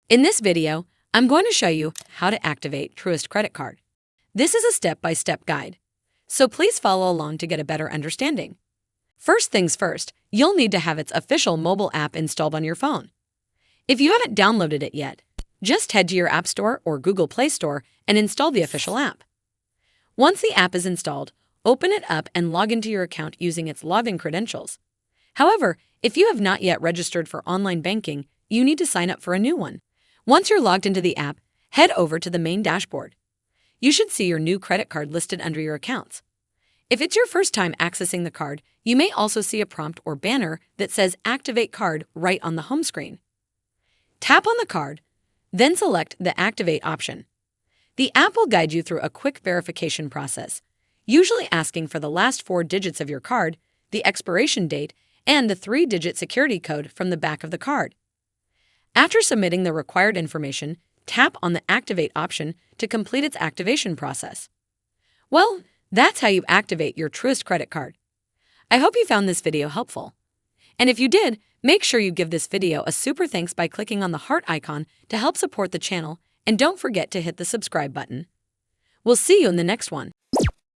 In this video, I'm going to show you how to activate Truist credit card. This is a step-by-step guide, so please follow along to get a better understanding. First things first, you'll need to have its official mobile app installed on your phone. If you haven't downloaded it yet, just head to your App Store or Google Play Store and install the official app. Once the app is installed, open it up and log into your account using its login credentials. However, if you have not yet registered for online banking, you need to sign up for a new one. Once you're logged into the app, head over to the main dashboard. You should see your new credit card listed under your accounts. If it's your first time accessing the card, you may also see a prompt or banner that says Activate Card right on the home screen. Tap on the card, then select the Activate option. The app will guide you through a quick verification process, usually asking for the last 4 digits of your card, the expiration date, and the 3-digit security code from the back of the card. After submitting the required information, tap on the Activate option to complete its activation process. Well, that's how you activate your Truist credit card. I hope you found this video helpful. And if you did, make sure you give this video a super thanks by clicking on the heart icon to help support the channel, and don't forget to hit the subscribe button. We'll see you in the next one.